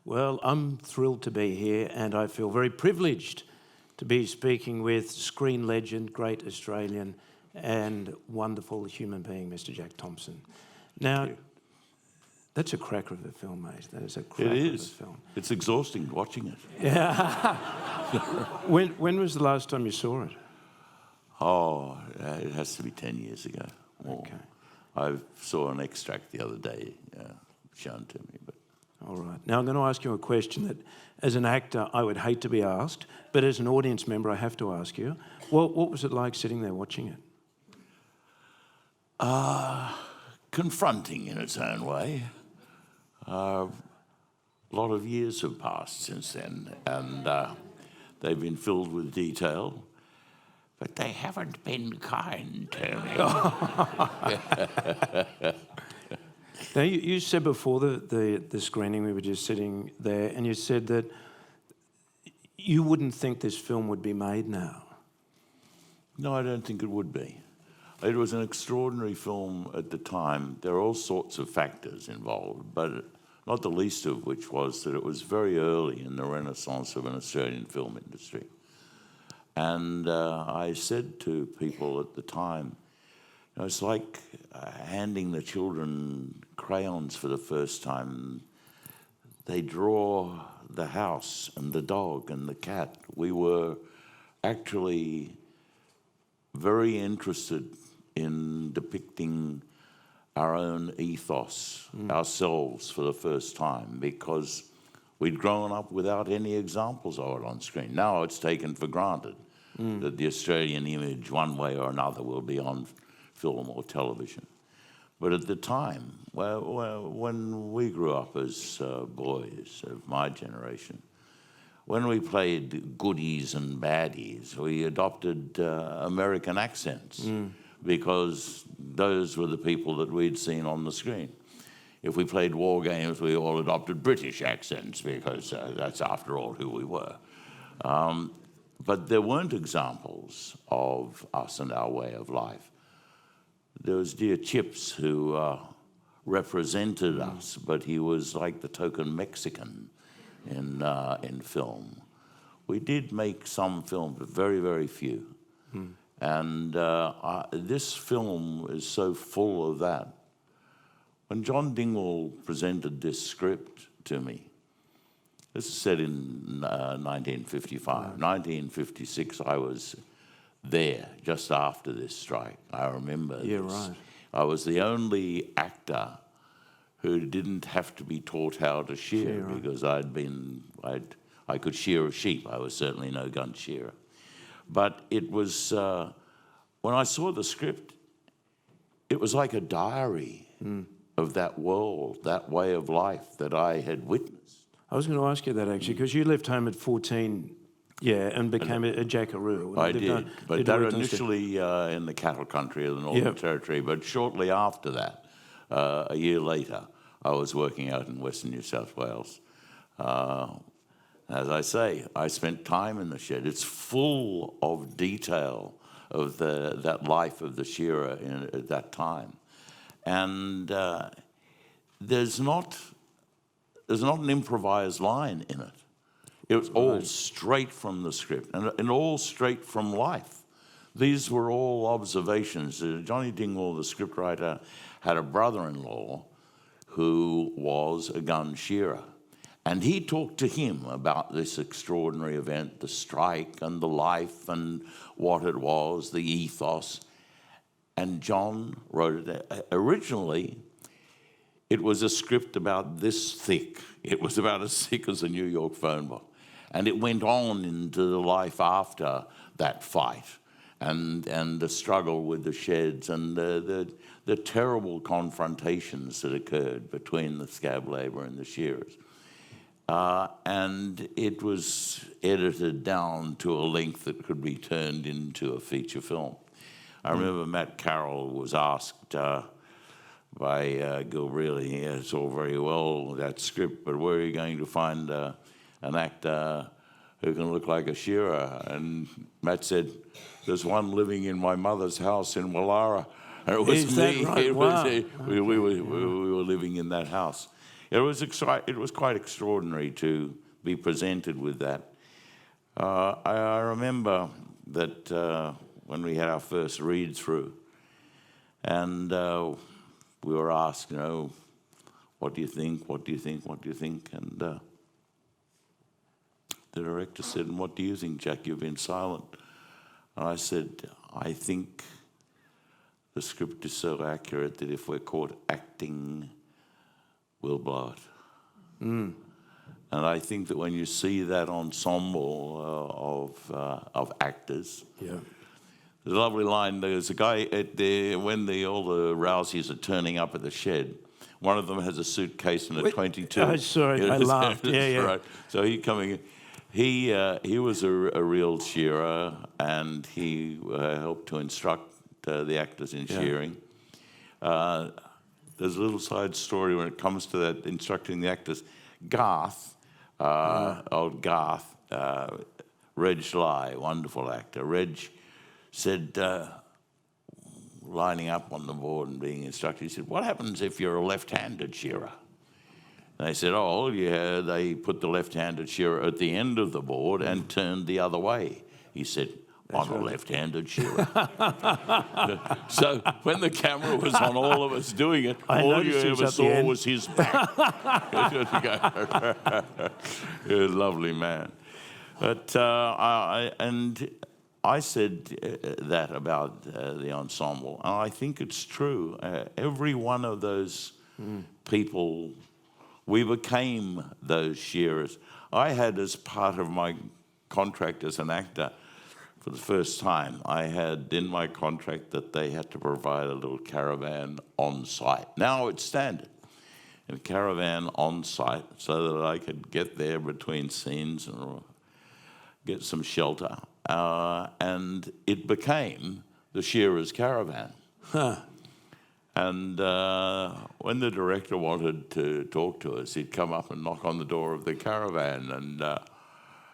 Well, I'm thrilled to be here, and I feel very privileged to be speaking with screen legend, great Australian, and wonderful human being, Mr. Jack Thompson. Now, that's a cracker of a film, mate. That is a cracker of a film. It's exhausting watching it. Yeah. When was the last time you saw it? Oh, it has to be 10 years ago. Okay. I saw an extract the other day shown to me. But all right. Now I'm going to ask you a question that, as an actor, I would hate to be asked, but as an audience member, I have to ask you. What was it like sitting there watching it? Confronting in its own way. A lot of years have passed since then, and they've been filled with detail, but they haven't been kind to me. Now, you said before the screening, we were just sitting there, and you said that you wouldn't think this film would be made now. No, I don't think it would be. It was an extraordinary film at the time. There are all sorts of factors involved, but not the least of which was that it was very early in the renaissance of an Australian film industry. And I said to people at the time, you know, it's like handing the children crayons for the first time. They draw the house and the dog and the cat. We were actually very interested in depicting our own ethos ourselves for the first time, because we'd grown up without any examples of it on screen. Now it's taken for granted that the Australian image, one way or another, will be on film or television. But at the time, when we grew up as boys of my generation, when we played goodies and baddies, we adopted American accents because those were the people that we'd seen on the screen. If we played war games, we all adopted British accents because that's, after all, who we were. But there weren't examples of us and our way of life. There was dear Chips, who represented us, but he was like the token Mexican in film. We did make some films, but very, very few. And this film is so full of that. When John Dingwall presented this script to me, this is set in 1955. 1956, I was there just after this strike. I remember this. Right. I was the only actor who didn't have to be taught how to shear because I could shear a sheep. I was certainly no gun shearer. But it was, when I saw the script, it was like a diary of that world, that way of life that I had witnessed. I was going to ask you that, actually, because you left home at 14, and became a jackaroo. I did, but they were initially in the cattle country of the Northern Territory, but shortly after that, a year later, I was working out in Western New South Wales. As I say, I spent time in the shed. It's full of detail of that life of the shearer at that time. And there's not an improvised line in it. It was all straight from the script and all straight from life. These were all observations. Johnny Dingwall, the scriptwriter, had a brother-in-law who was a gun shearer. And he talked to him about this extraordinary event, the strike and the life and what it was, the ethos. And John wrote it. Originally, it was a script about this thick. It was about as thick as a New York phone book. And it went on into the life after that fight and the struggle with the sheds and the terrible confrontations that occurred between the scab labour and the shearers. And it was edited down to a length that could be turned into a feature film. I remember Matt Carroll was asked by Gil Reilly, it's all very well, that script, but where are you going to find an actor who can look like a shearer? And Matt said, there's one living in my mother's house in Wallara. And it was Is me. that right? Wow. We were living in that house. It was quite extraordinary to be presented with that. I remember that when we had our first read through, and we were asked, what do you think? What do you think? What do you think? And the director said, and what do you think, Jack? You've been silent. And I said, I think the script is so accurate that if we're caught acting, we'll blow it. And I think that when you see that ensemble of actors, there's a lovely line. There's a guy when all the Rouseys are turning up at the shed. One of them has a suitcase and a 22. Oh, sorry, I laughed. Yeah. Right. So he was a real shearer, and he helped to instruct the actors in shearing. There's a little side story when it comes to that, instructing the actors. Garth, old Garth, Reg Lai, wonderful actor. Reg said, lining up on the board and being instructed, he said, what happens if you're a left-handed shearer? And they said, they put the left-handed shearer at the end of the board and turned the other way. He said, I'm a left-handed shearer. So when the camera was on all of us doing it, all you ever saw was his back. Lovely man. But I said that about the ensemble, and I think it's true. Every one of those people, we became those shearers. I had, as part of my contract as an actor, for the first time, I had in my contract that they had to provide a little caravan on site. Now it's standard. A caravan on site so that I could get there between scenes and get some shelter. And it became the shearer's caravan. And when the director wanted to talk to us, he'd come up and knock on the door of the caravan and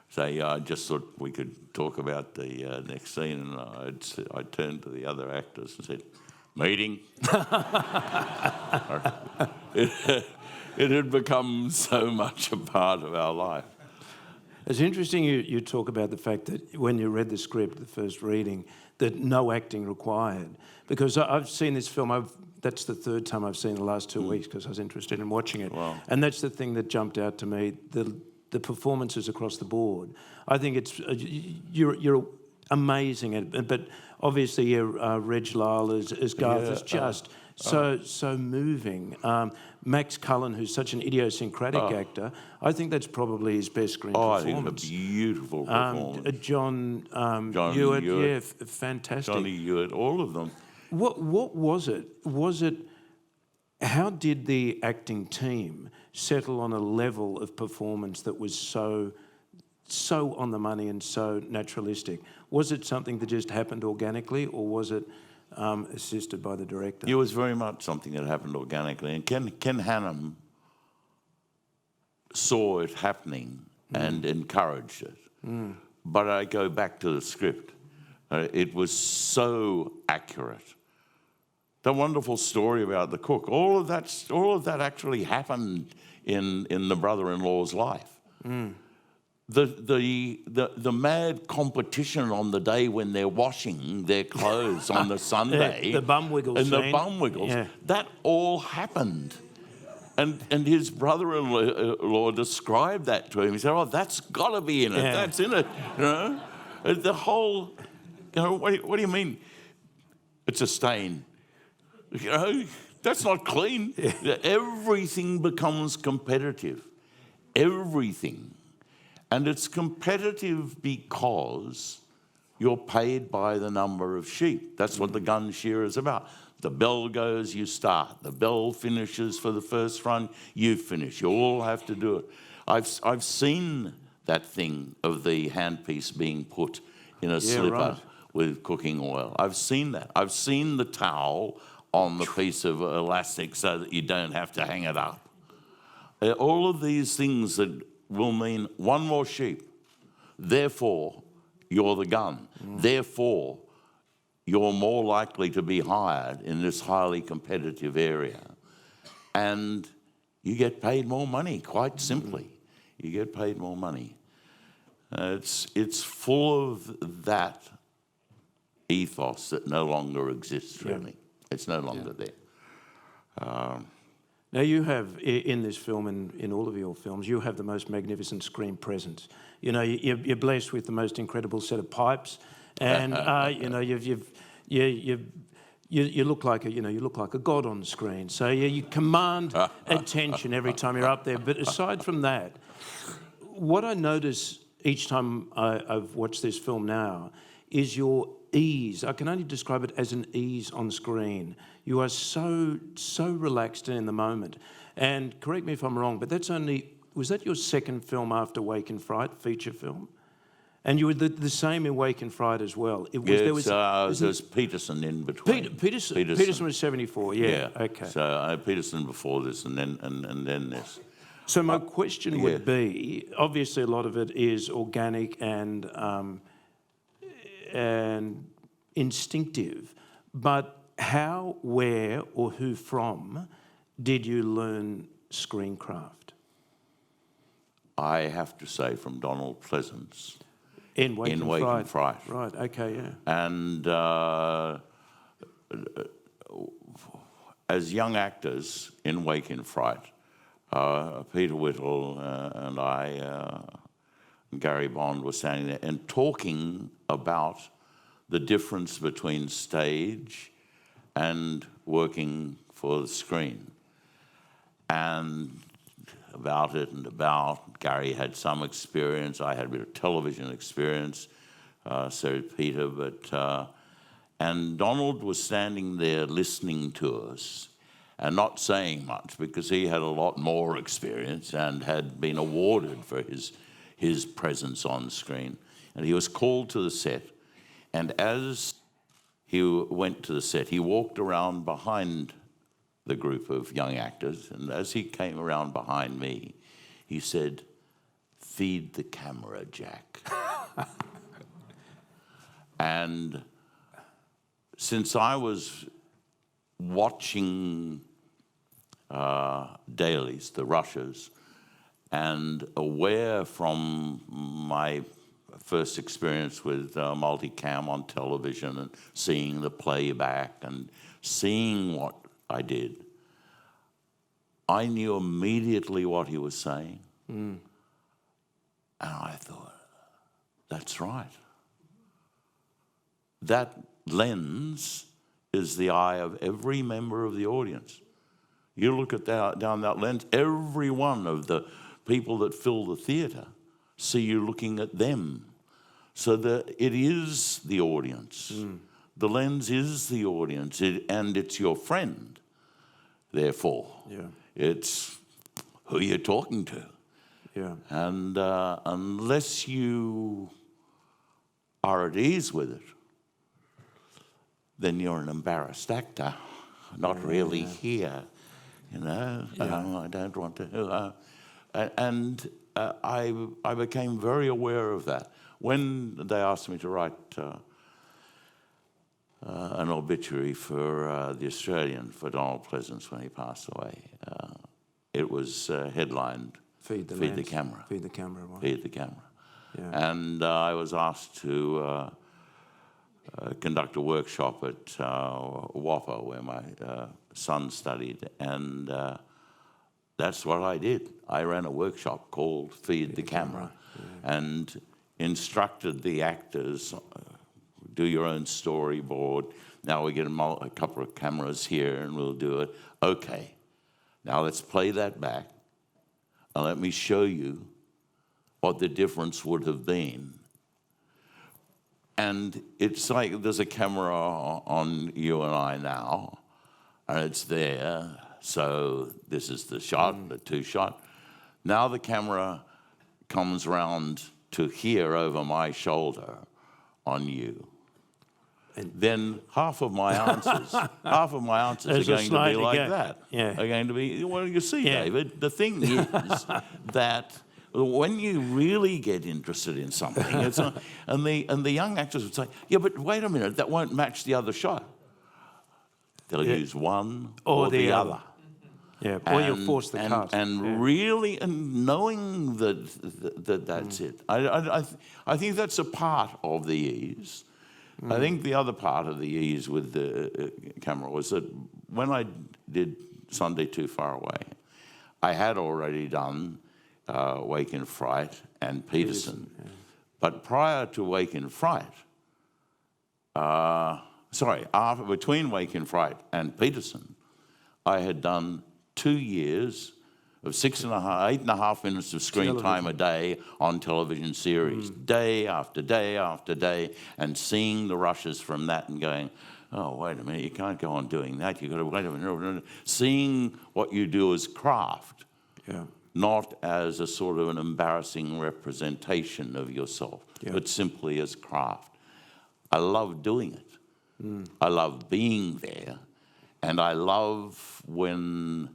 say, I just thought we could talk about the next scene. And I'd turn to the other actors and said, meeting. It had become so much a part of our life. It's interesting you talk about the fact that when you read the script, the first reading, that no acting required. Because I've seen this film, that's the third time I've seen it the last 2 weeks because I was interested in watching it. Wow. And that's the thing that jumped out to me, the performances across the board. I think it's you're amazing at it, but obviously Reg Lyle as Garth is just so moving. Max Cullen, who's such an idiosyncratic actor, I think that's probably his best screen performance. I think a beautiful performance. John Hewitt, fantastic. Johnny Hewitt, all of them. What was it? How did the acting team settle on a level of performance that was so on the money and so naturalistic? Was it something that just happened organically, or was it assisted by the director? It was very much something that happened organically. And Ken Hannum saw it happening and encouraged it. But I go back to the script. It was so accurate. The wonderful story about the cook, all of that actually happened in the brother-in-law's life. The mad competition on the day when they're washing their clothes on the Sunday, the bum wiggles and scene. the bum wiggles, that all happened. And his brother-in-law described that to him. He said, "Oh, that's got to be in it. That's in it." The whole, what do you mean? It's a stain. That's not clean. Everything becomes competitive. Everything. And it's competitive because you're paid by the number of sheep. That's what the gun shearer is about. The bell goes, you start. The bell finishes for the first run, you finish. You all have to do it. I've seen that thing of the handpiece being put in a slipper with cooking oil. I've seen that. I've seen the towel on the piece of elastic so that you don't have to hang it up. All of these things that will mean one more sheep. Therefore, you're the gun. Therefore, you're more likely to be hired in this highly competitive area. And you get paid more money, quite simply. You get paid more money. It's full of that ethos that no longer exists, really. It's no longer there. Now you have, in this film and in all of your films, you have the most magnificent screen presence. You know, you're blessed with the most incredible set of pipes, and you know, you look like a god on screen. So you command attention every time you're up there. But aside from that, what I notice each time I've watched this film now is your ease. I can only describe it as an ease on screen. You are so relaxed and in the moment. And correct me if I'm wrong, but was that your second film after Wake in Fright, feature film? And you were the same in Wake in Fright as well. There was Peterson in between. Peterson was 74, yeah. Okay. So Peterson before this and then this. So my question would be, obviously a lot of it is organic and instinctive, but how, where, or who from did you learn screencraft? I have to say from Donald Pleasance. In Wake in Fright. Right, okay, yeah. And as young actors in Wake in Fright, Peter Whittle and I, Gary Bond, were standing there and talking about the difference between stage and working for the screen. And about it and about. Gary had some experience. I had a bit of television experience. So did Peter. And Donald was standing there listening to us and not saying much because he had a lot more experience and had been awarded for his presence on screen. And he was called to the set. And as he went to the set, he walked around behind the group of young actors, and as he came around behind me, he said, "Feed the camera, Jack." And since I was watching dailies, the rushes, and aware from my first experience with multicam on television and seeing the playback and seeing what I did, I knew immediately what he was saying. And I thought, that's right. That lens is the eye of every member of the audience. You look at down that lens, every one of the people that fill the theatre see you looking at them. So that it is the audience. The lens is the audience, and it's your friend. Therefore, it's who you're talking to. Yeah. And unless you are at ease with it, then you're an embarrassed actor, not really here. You know, I don't want to. I became very aware of that. When they asked me to write an obituary for the Australian, for Donald Pleasance when he passed away, it was headlined, Feed the Camera. Feed the Camera, right. Feed the Camera. Yeah. And I was asked to conduct a workshop at WAPA, where my son studied, and that's what I did. I ran a workshop called Feed the Camera, and instructed the actors, do your own storyboard. Now we get a couple of cameras here and we'll do it. Okay, now let's play that back and let me show you what the difference would have been. And it's like there's a camera on you and I now, and it's there. So this is the shot, the two shot. Now the camera comes round to here over my shoulder on you. And then half of my answers are going to be like that. Yeah. Are going to be, well, you see, David, the thing is that when you really get interested in something, it's not, and the young actors would say, yeah, but wait a minute, that won't match the other shot. They'll use one or the other. Yeah, or you'll force the cast. And really, and knowing that's it. I think that's a part of the ease. I think the other part of the ease with the camera was that when I did Sunday Too Far Away, I had already done Wake in Fright and Peterson. Yeah. But prior to Wake in Fright, between Wake in Fright and Peterson, I had done 2 years of 8.5 minutes of screen time a day on television series, day after day after day, and seeing the rushes from that and going, oh, wait a minute, you can't go on doing that. You've got to wait a minute. Seeing what you do as craft, not as a sort of an embarrassing representation of yourself, but simply as craft. I love doing it. I love being there. And I love when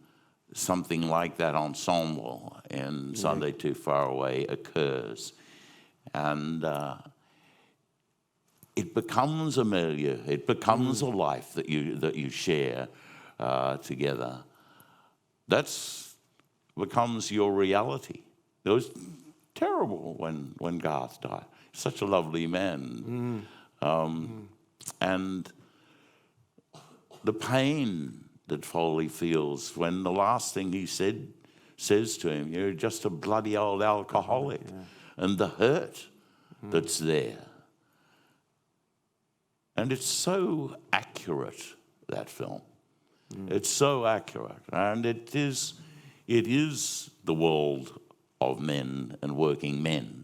something like that ensemble in Sunday Too Far Away occurs. And it becomes a milieu, it becomes a life that you share together. That's becomes your reality. It was terrible when Garth died. Such a lovely man. And the pain that Foley feels when the last thing he says to him, you're just a bloody old alcoholic, and the hurt that's there. And it's so accurate, that film. It's so accurate, and it is the world of men and working men.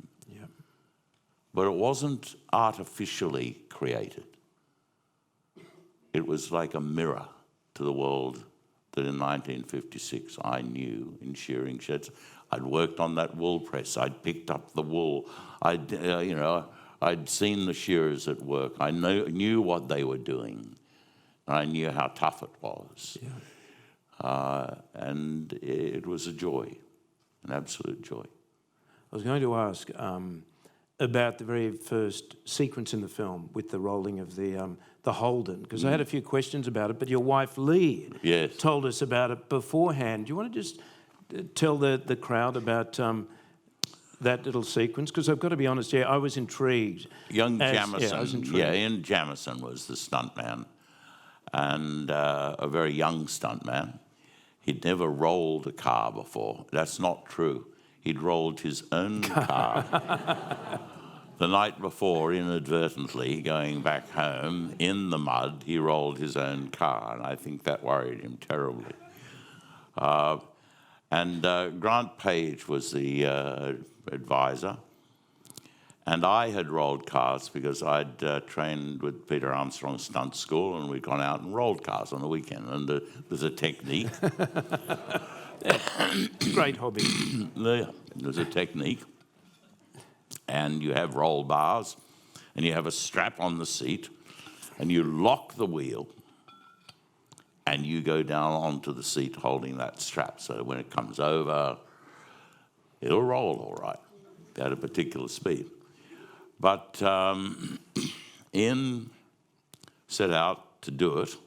But it wasn't artificially created. It was like a mirror to the world that in 1956 I knew in shearing sheds. I'd worked on that wool press. I'd picked up the wool. I'd seen the shearers at work. I knew what they were doing. I knew how tough it was. And it was a joy, an absolute joy. I was going to ask about the very first sequence in the film with the rolling of the Holden, because I had a few questions about it, but your wife Lee told us about it beforehand. Do you want to just tell the crowd about that little sequence? Because I've got to be honest, I was intrigued. Ian Jamison was the stuntman, and a very young stuntman. He'd never rolled a car before. That's not true. He'd rolled his own car the night before, inadvertently, going back home in the mud. He rolled his own car, and I think that worried him terribly. And Grant Page was the advisor, and I had rolled cars because I'd trained with Peter Armstrong's stunt school, and we'd gone out and rolled cars on the weekend, and there's a technique. Great hobby. There's a technique, and you have roll bars, and you have a strap on the seat, and you lock the wheel, and you go down onto the seat holding that strap, so when it comes over, it'll roll all right at a particular speed. But Ian set out to do it.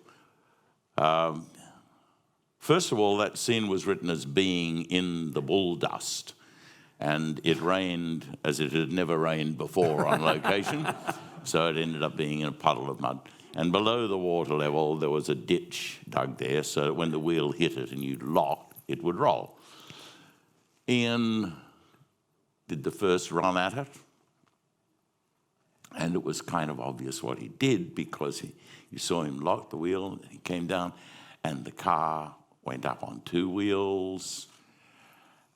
First of all, that scene was written as being in the bull dust, and it rained as it had never rained before on location, so it ended up being in a puddle of mud. And below the water level, there was a ditch dug there, so that when the wheel hit it and you locked, it would roll. Ian did the first run at it, and it was kind of obvious what he did, because you saw him lock the wheel, and he came down, and the car went up on 2 wheels,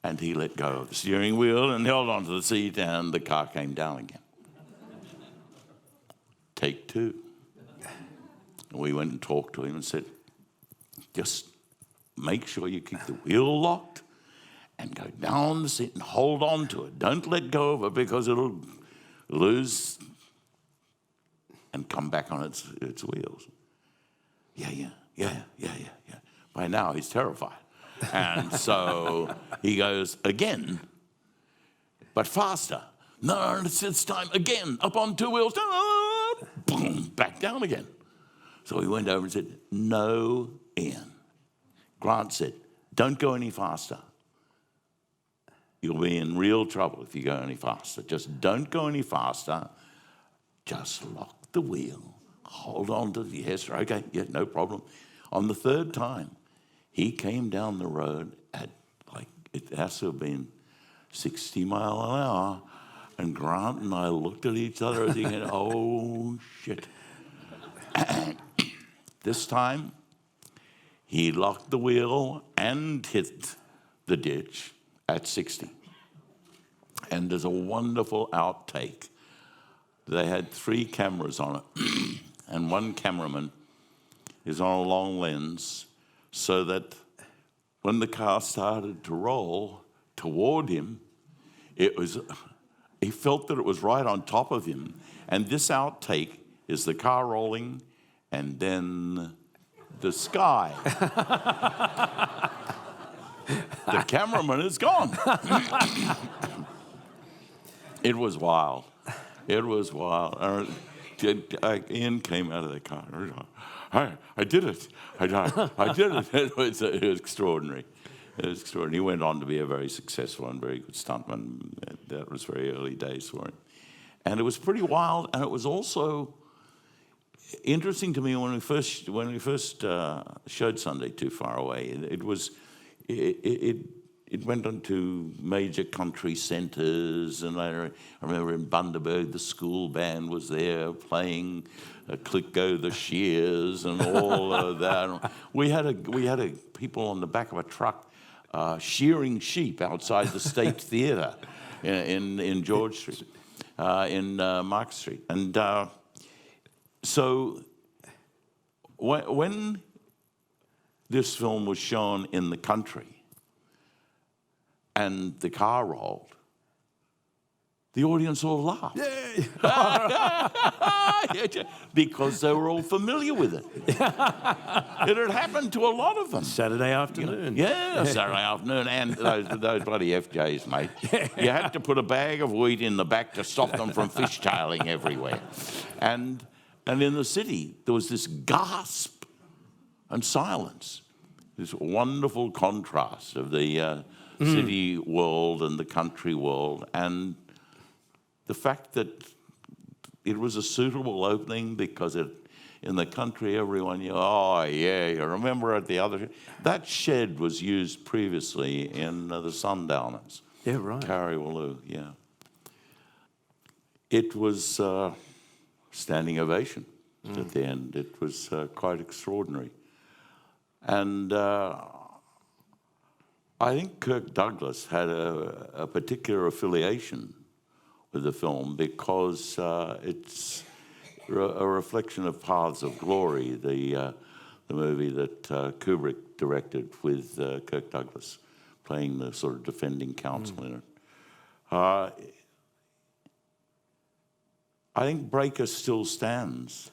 and he let go of the steering wheel and held onto the seat, and the car came down again. Take 2. We went and talked to him and said, just make sure you keep the wheel locked and go down the seat and hold on to it. Don't let go of it, because it'll lose and come back on its wheels. Yeah. By now, he's terrified. And so he goes, again, but faster. No, it's time, again, up on 2 wheels, boom, back down again. So he went over and said, no, Ian. Grant said, don't go any faster. You'll be in real trouble if you go any faster. Just don't go any faster. Just lock the wheel. Hold on to the, yes, okay, yeah, no problem. On the third time, he came down the road at, like, it has to have been 60 miles an hour, and Grant and I looked at each other and thinking, oh, shit. This time, he locked the wheel and hit the ditch at 60. And there's a wonderful outtake. They had 3 cameras on it, and one cameraman is on a long lens so that when the car started to roll toward him, he felt that it was right on top of him. And this outtake is the car rolling and then the sky. The cameraman is gone. It was wild. It was wild. Ian came out of the car. I did it. I did it. It was extraordinary. It was extraordinary. He went on to be a very successful and very good stuntman. That was very early days for him. And it was pretty wild, and it was also interesting to me when we first showed Sunday Too Far Away. It went on to major country centres, and I remember in Bundaberg the school band was there playing Click Go the Shears and all of that. We had people on the back of a truck shearing sheep outside the State Theatre in George Street, in Mark Street, and so when this film was shown in the country and the car rolled, the audience all laughed. Because they were all familiar with it. It had happened to a lot of them. Saturday afternoon. Yeah, Saturday afternoon. And those bloody FJs, mate. You had to put a bag of wheat in the back to stop them from fishtailing everywhere. And in the city, there was this gasp and silence, this wonderful contrast of the city world and the country world, and the fact that it was a suitable opening because in the country everyone knew, oh yeah, you remember at the other, that shed was used previously in the Sundowners. Yeah, right. Carriwalloo, yeah. It was standing ovation at the end. It was quite extraordinary. And I think Kirk Douglas had a particular affiliation with the film because it's a reflection of Paths of Glory, the movie that Kubrick directed with Kirk Douglas playing the sort of defending counsel in it. I think Breaker still stands.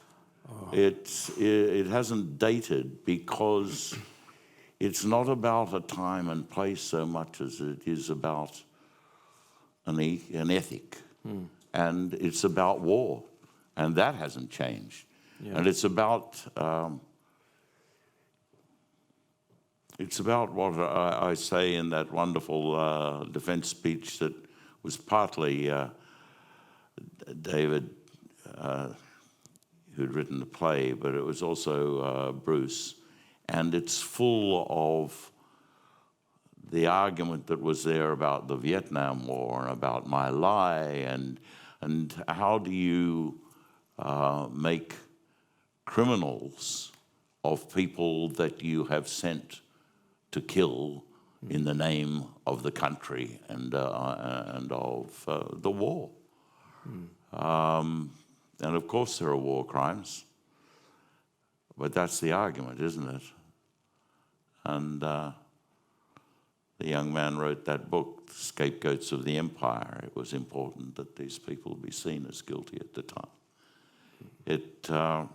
Oh. It hasn't dated because it's not about a time and place so much as it is about an ethic. And it's about war, and that hasn't changed. Yeah. And it's about what I say in that wonderful defense speech that was partly David, who'd written the play, but it was also Bruce. And it's full of the argument that was there about the Vietnam War and about My Lai and how do you make criminals of people that you have sent to kill in the name of the country and of the war. And of course there are war crimes, but that's the argument, isn't it? And the young man wrote that book, Scapegoats of the Empire. It was important that these people be seen as guilty at the time. The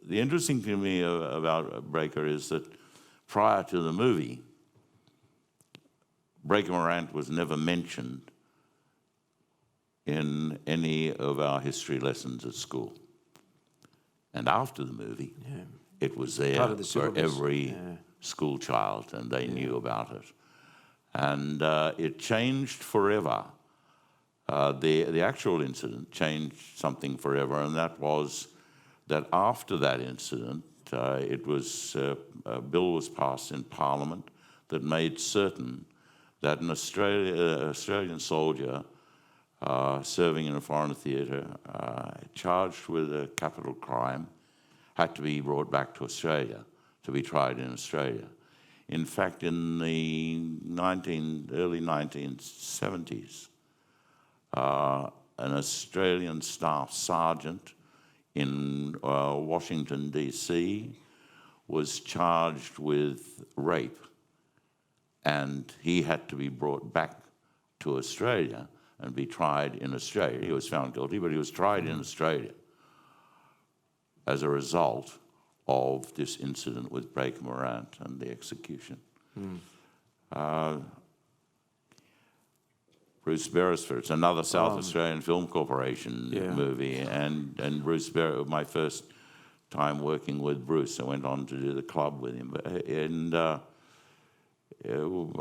interesting thing to me about Breaker is that prior to the movie, Breaker Morant was never mentioned in any of our history lessons at school. And after the movie, it was there for every school child, and they knew about it. And it changed forever. The actual incident changed something forever, and that was that after that incident, a bill was passed in Parliament that made certain that an Australian soldier serving in a foreign theatre charged with a capital crime had to be brought back to Australia to be tried in Australia. In fact, in the early 1970s, an Australian staff sergeant in Washington, D.C. was charged with rape, and he had to be brought back to Australia and be tried in Australia. He was found guilty, but he was tried in Australia as a result of this incident with Breaker Morant and the execution. Bruce Beresford, it's another South Australian Film Corporation movie, and Bruce Beresford, my first time working with Bruce, I went on to do The Club with him, and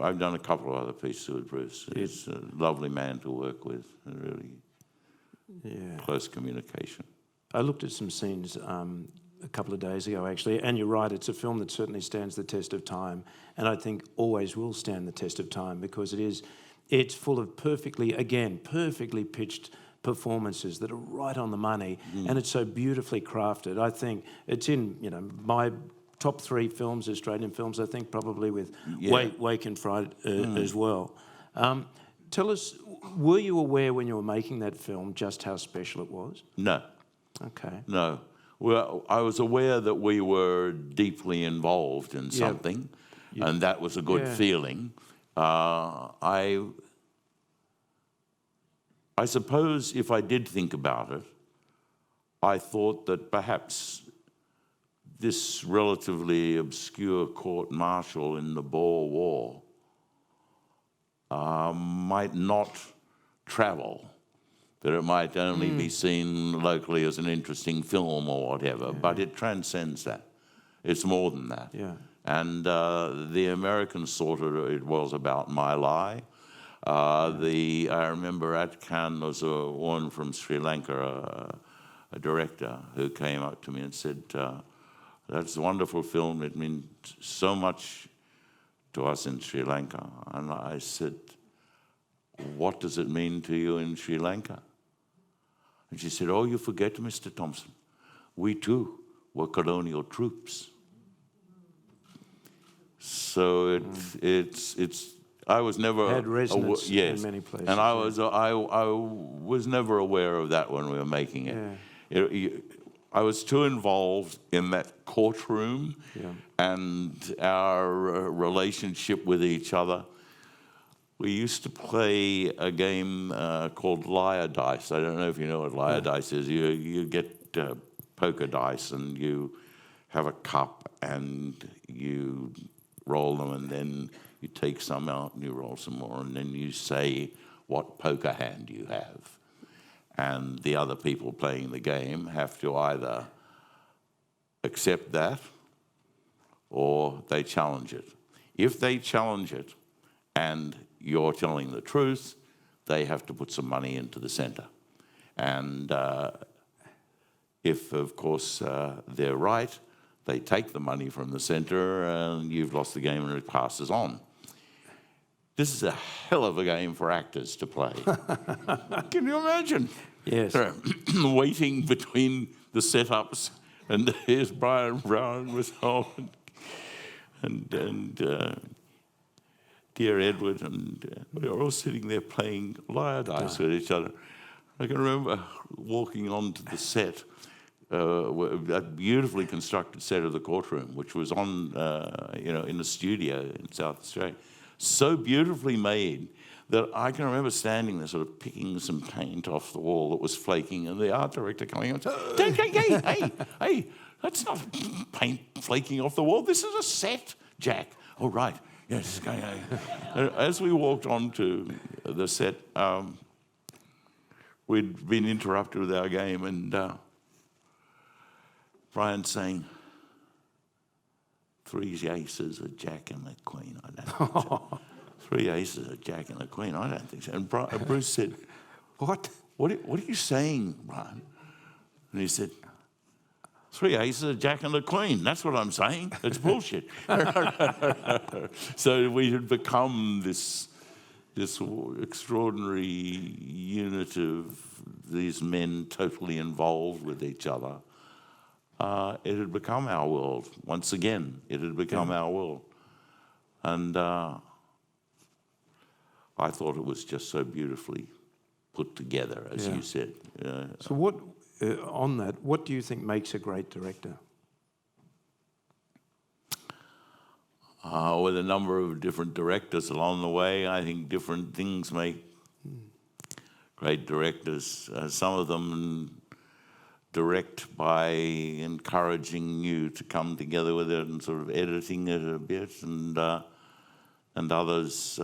I've done a couple of other pieces with Bruce. He's a lovely man to work with, really close communication. I looked at some scenes a couple of days ago, actually, and you're right, it's a film that certainly stands the test of time, and I think always will stand the test of time, because it's full of perfectly pitched performances that are right on the money, and it's so beautifully crafted. I think it's in, my top 3 films, Australian films, I think probably with Wake and Fright as well. Tell us, were you aware when you were making that film just how special it was? No. Okay. No. Well, I was aware that we were deeply involved in something, and that was a good feeling. I suppose if I did think about it, I thought that perhaps this relatively obscure court-martial in the Boer War might not travel, that it might only be seen locally as an interesting film or whatever, but it transcends that. It's more than that. Yeah. And the Americans thought it was about My Lai. I remember at Cannes, there was a woman from Sri Lanka, a director, who came up to me and said, that's a wonderful film, it means so much to us in Sri Lanka. And I said, what does it mean to you in Sri Lanka? And she said, oh, you forget, Mr. Thompson, we too were colonial troops. So I was never had resonance in many places. And I was never aware of that when we were making it. I was too involved in that courtroom and our relationship with each other. We used to play a game called liar dice. I don't know if you know what liar dice is. You get poker dice, and you have a cup, and you roll them, and then you take some out and you roll some more, and then you say what poker hand you have. And the other people playing the game have to either accept that or they challenge it. If they challenge it and you're telling the truth, they have to put some money into the centre. And if, of course, they're right, they take the money from the centre and you've lost the game and it passes on. This is a hell of a game for actors to play. Can you imagine? Yes. Waiting between the setups, and here's Brian Brown with Howard and dear Edward, and we were all sitting there playing liar dice with each other. I can remember walking onto the set, a beautifully constructed set of the courtroom, which was on, in a studio in South Australia. So beautifully made that I can remember standing there sort of picking some paint off the wall that was flaking, and the art director coming up and saying, hey, that's not paint flaking off the wall. This is a set, Jack. Oh, right. Yes. As we walked onto the set, we'd been interrupted with our game, and Brian saying, 3 aces, a jack and a queen. I don't think so. 3 aces, a jack and a queen. I don't think so. And Bruce said, What? what are you saying, Brian? And he said, 3 aces, a jack and a queen. That's what I'm saying. It's bullshit. So we had become this extraordinary unit of these men totally involved with each other. It had become our world. Once again, it had become our world. And I thought it was just so beautifully put together, as you said. So what, on that, what do you think makes a great director? With a number of different directors along the way, I think different things make great directors. Some of them direct by encouraging you to come together with it and sort of editing it a bit, and others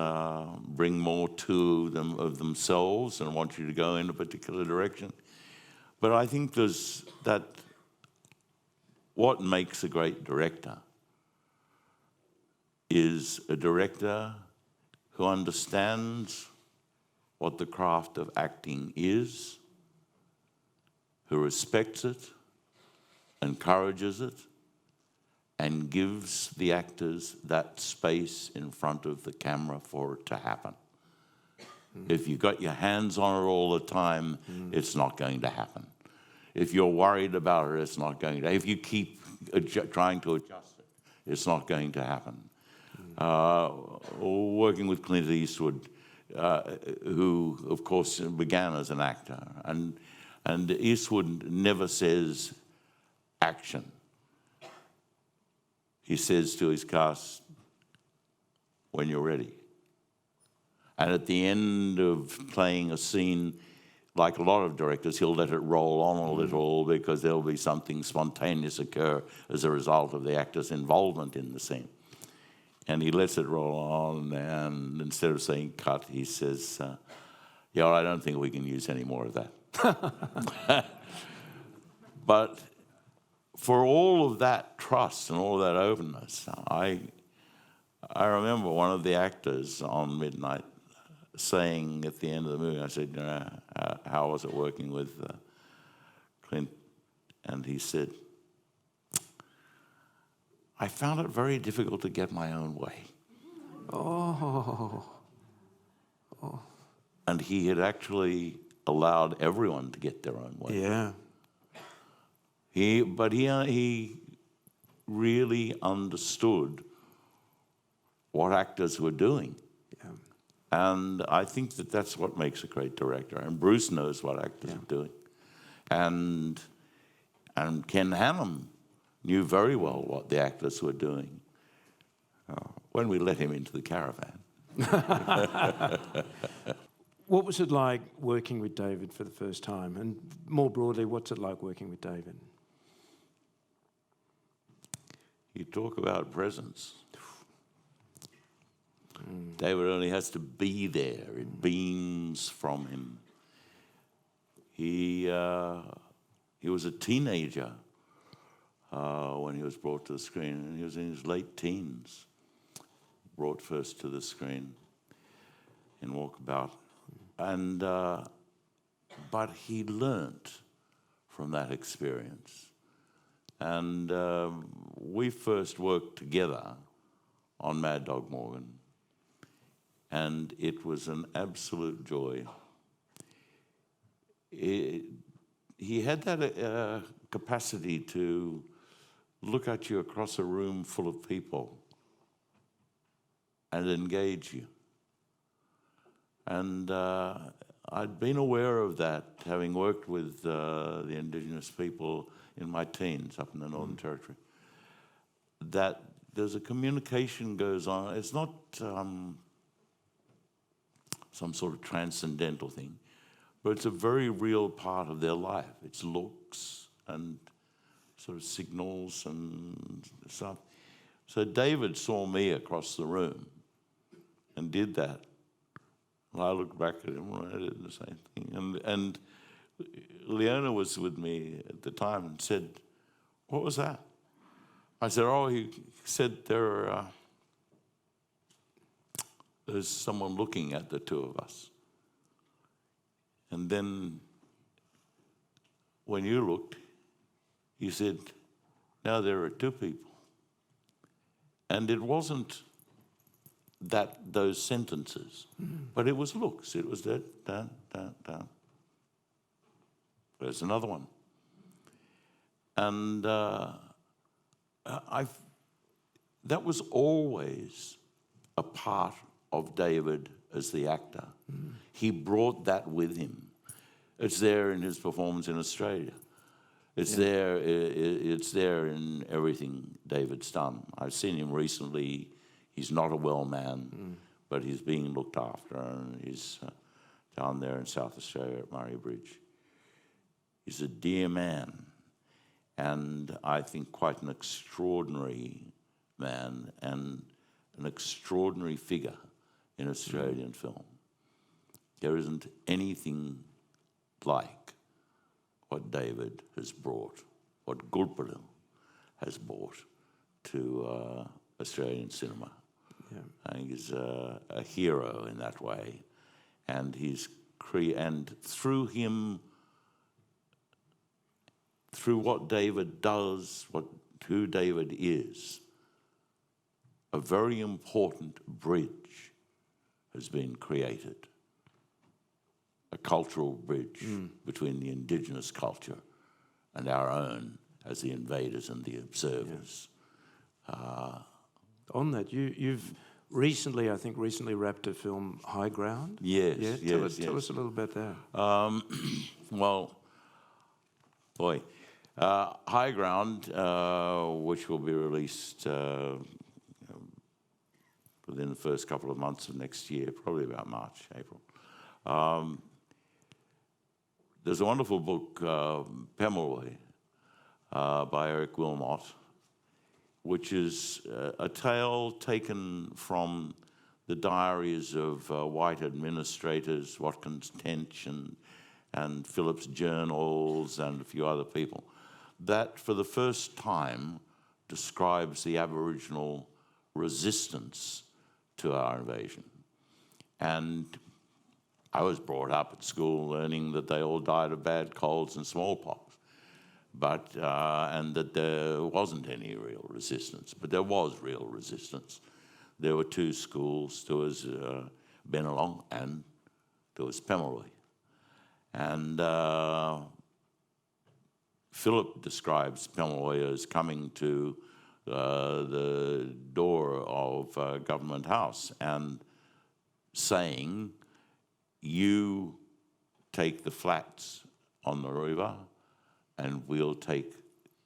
bring more to them of themselves and want you to go in a particular direction. But I think there's that what makes a great director is a director who understands what the craft of acting is, who respects it, encourages it, and gives the actors that space in front of the camera for it to happen. If you've got your hands on it all the time, it's not going to happen. If you're worried about it, it's not going to. If you keep trying to adjust it, it's not going to happen. Working with Clint Eastwood, who, of course, began as an actor, and Eastwood never says action. He says to his cast, when you're ready. And at the end of playing a scene, like a lot of directors, he'll let it roll on a little because there'll be something spontaneous occur as a result of the actor's involvement in the scene. And he lets it roll on, and instead of saying cut, he says, yeah, I don't think we can use any more of that. But for all of that trust and all of that openness, I remember one of the actors on Midnight saying at the end of the movie, I said, you know, how was it working with Clint? And he said, I found it very difficult to get my own way. Oh. And he had actually allowed everyone to get their own way. Yeah. But he really understood what actors were doing. Yeah. And I think that that's what makes a great director. And Bruce knows what actors are doing. And Ken Hannum knew very well what the actors were doing when we let him into the caravan. What was it like working with David for the first time? And more broadly, what's it like working with David? You talk about presence. David only has to be there. It beams from him. He was a teenager when he was brought to the screen, and he was in his late teens, brought first to the screen in Walkabout. And but he learnt from that experience. And we first worked together on Mad Dog Morgan, and it was an absolute joy. He had that capacity to look at you across a room full of people and engage you. And I'd been aware of that, having worked with the Indigenous people in my teens up in the Northern Territory, that there's a communication goes on. It's not some sort of transcendental thing, but it's a very real part of their life. It's looks and sort of signals and stuff. So David saw me across the room and did that. And I looked back at him and I did the same thing. And Leona was with me at the time and said, what was that? I said, oh, he said there's someone looking at the two of us. And then when you looked, he said, now there are two people. And it wasn't those sentences, but it was looks. It was that, down. There's another one. And that was always a part of David as the actor. He brought that with him. It's there in his performance in Australia. It's there. It's there in everything David's done. I've seen him recently. He's not a well man, but he's being looked after, and he's down there in South Australia at Murray Bridge. He's a dear man, and I think quite an extraordinary man and an extraordinary figure in Australian film. There isn't anything like what David has brought, what Gulpilil has brought to Australian cinema. Yeah. I think he's a hero in that way, and and through him, through what David does, who David is, a very important bridge has been created. A cultural bridge between the Indigenous culture and our own as the invaders and the observers. Yeah. On that, you've recently wrapped a film, High Ground. Yes, yeah. Tell us a little about that. Well, boy, High Ground, which will be released within the first couple of months of next year, probably about March, April. There's a wonderful book, Pemaloi, by Eric Wilmot, which is a tale taken from the diaries of white administrators, Watkins Tench and Phillips' journals and a few other people, that for the first time describes the Aboriginal resistance to our invasion. And I was brought up at school learning that they all died of bad colds and smallpox, and that there wasn't any real resistance. But there was real resistance. There were two schools. There was Bennelong and there was Pemaloi. And Philip describes Pemaloi as coming to the door of Government House and saying, you take the flats on the river and we'll take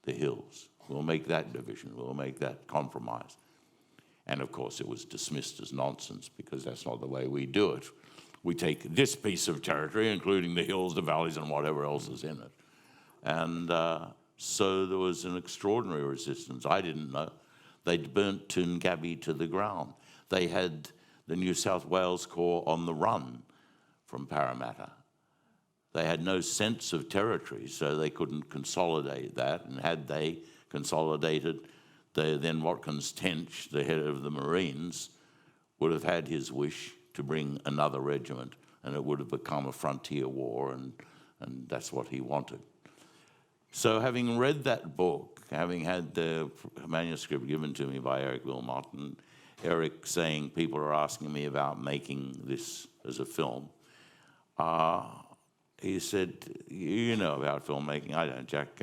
the hills. We'll make that division. We'll make that compromise. And of course, it was dismissed as nonsense because that's not the way we do it. We take this piece of territory, including the hills, the valleys, and whatever else is in it. And so there was an extraordinary resistance. I didn't know. They'd burnt Toongabbie to the ground. They had the New South Wales Corps on the run from Parramatta. They had no sense of territory, so they couldn't consolidate that. And had they consolidated, then Watkins Tench, the head of the Marines, would have had his wish to bring another regiment, and it would have become a frontier war, and that's what he wanted. So having read that book, having had the manuscript given to me by Eric Wilmot, and Eric saying people are asking me about making this as a film, he said, you know about filmmaking. I don't, Jack.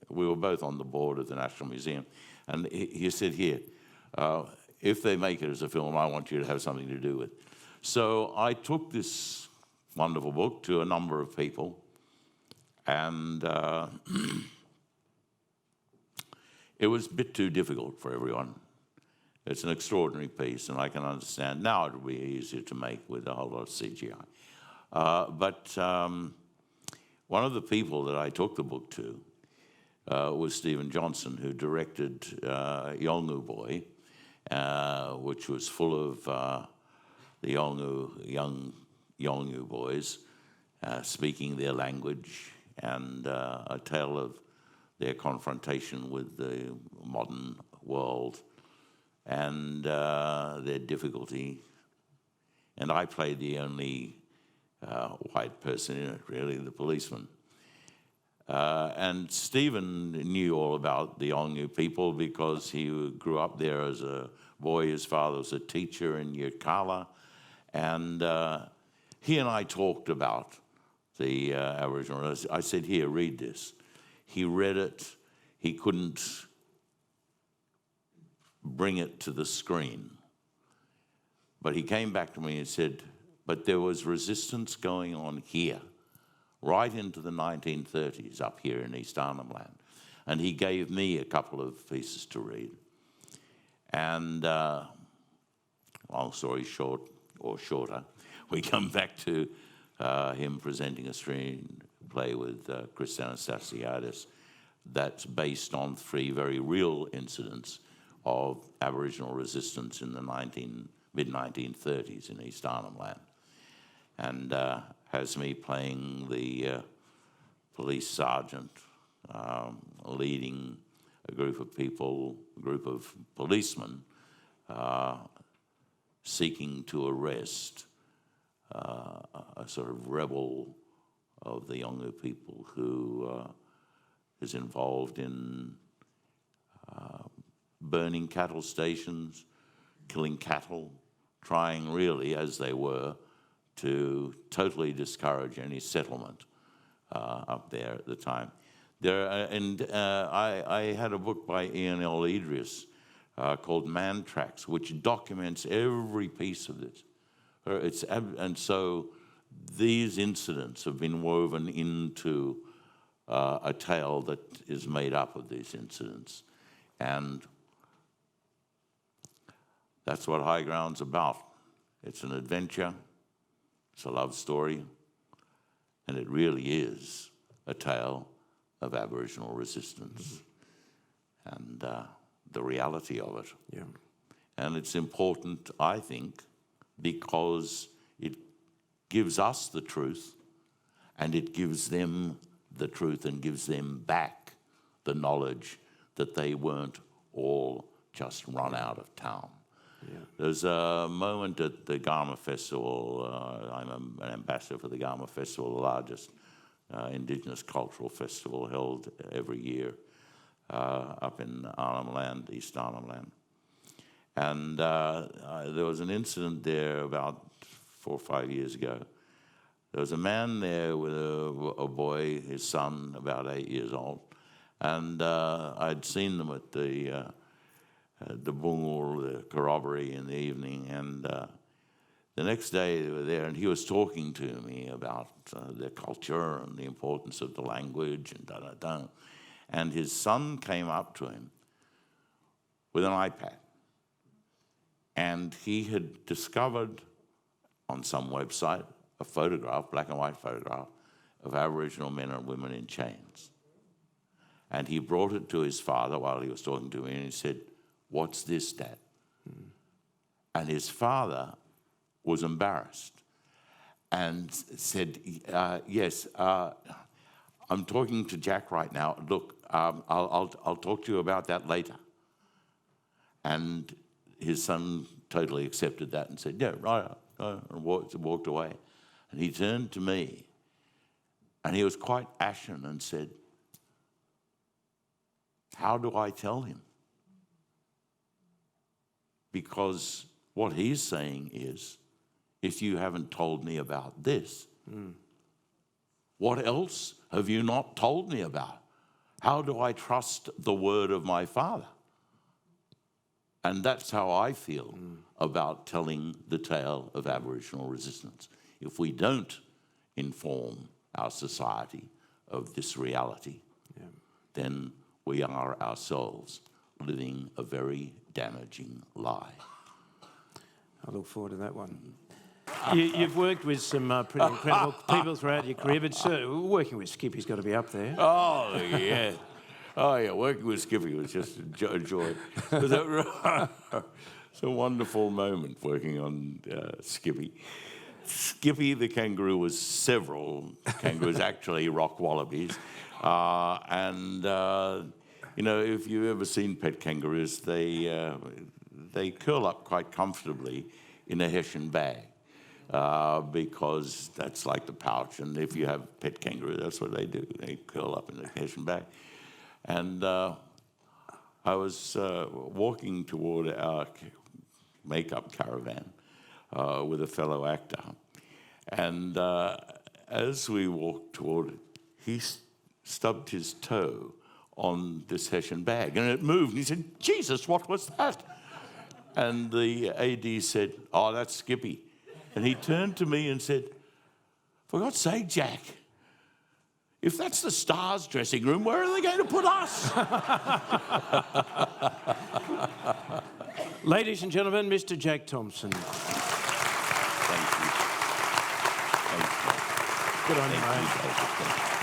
We were both on the board of the National Museum. And he said, here, if they make it as a film, I want you to have something to do with it. So I took this wonderful book to a number of people, and it was a bit too difficult for everyone. It's an extraordinary piece, and I can understand now it would be easier to make with a whole lot of CGI. But one of the people that I took the book to was Stephen Johnson, who directed Yolngu Boy, which was full of the young Yolngu boys speaking their language, and a tale of their confrontation with the modern world and their difficulty. And I played the only white person in it, really, the policeman. And Stephen knew all about the Yolngu people because he grew up there as a boy. His father was a teacher in Yirrkala. And he and I talked about the Aboriginal. I said, here, read this. He read it. He couldn't bring it to the screen. But he came back to me and said, but there was resistance going on here, right into the 1930s up here in East Arnhem Land. And he gave me a couple of pieces to read. And long story short, or shorter, we come back to him presenting a screenplay with Chris Anastasiadis that's based on 3 very real incidents of Aboriginal resistance in the mid-1930s in East Arnhem Land. And has me playing the police sergeant, leading a group of people, a group of policemen, seeking to arrest a sort of rebel of the Yolngu people who is involved in burning cattle stations, killing cattle, trying really, as they were, to totally discourage any settlement up there at the time. I had a book by Ian L. Idris called Man Tracks, which documents every piece of this. And so these incidents have been woven into a tale that is made up of these incidents. And that's what High Ground's about. It's an adventure, it's a love story, and it really is a tale of Aboriginal resistance and the reality of it. Yeah. And it's important, I think, because it gives us the truth and it gives them the truth and gives them back the knowledge that they weren't all just run out of town. Yeah. There's a moment at the GOMA Festival. I'm an ambassador for the GOMA Festival, the largest Indigenous cultural festival held every year up in Arnhem Land, East Arnhem Land. And there was an incident there about 4 or 5 years ago. There was a man there with a boy, his son, about 8 years old. And I'd seen them at the bungal, the corroboree in the evening. And the next day they were there, and he was talking to me about their culture and the importance of the language and da-da-da. And his son came up to him with an iPad. And he had discovered on some website a photograph, black and white photograph, of Aboriginal men and women in chains. And he brought it to his father while he was talking to me, and he said, "What's this, Dad?" And his father was embarrassed and said, "Yes, I'm talking to Jack right now. Look, I'll talk to you about that later." And his son totally accepted that and said, "Yeah, right," and walked away. And he turned to me, and he was quite ashen and said, "How do I tell him?" Because what he's saying is, if you haven't told me about this, what else have you not told me about? How do I trust the word of my father? And that's how I feel about telling the tale of Aboriginal resistance. If we don't inform our society of this reality, then we are ourselves living a very damaging lie. I look forward to that one. You've worked with some pretty incredible people throughout your career, but working with Skippy's got to be up there. Oh, yeah. Oh, yeah, working with Skippy was just a joy. It's a wonderful moment working on Skippy. Skippy the kangaroo was several kangaroos, actually rock wallabies. You know, if you've ever seen pet kangaroos, they curl up quite comfortably in a Hessian bag because that's like the pouch. And if you have pet kangaroo, that's what they do. They curl up in a Hessian bag. And I was walking toward our makeup caravan with a fellow actor. And as we walked toward it, he stubbed his toe on this Hessian bag, and it moved. And he said, "Jesus, what was that?" And the AD said, "Oh, that's Skippy." And he turned to me and said, "For God's sake, Jack, if that's the Stars dressing room, where are they going to put us?" Ladies and gentlemen, Mr. Jack Thompson. Thank you. Thank you. Good on you, Thank mate. you, David.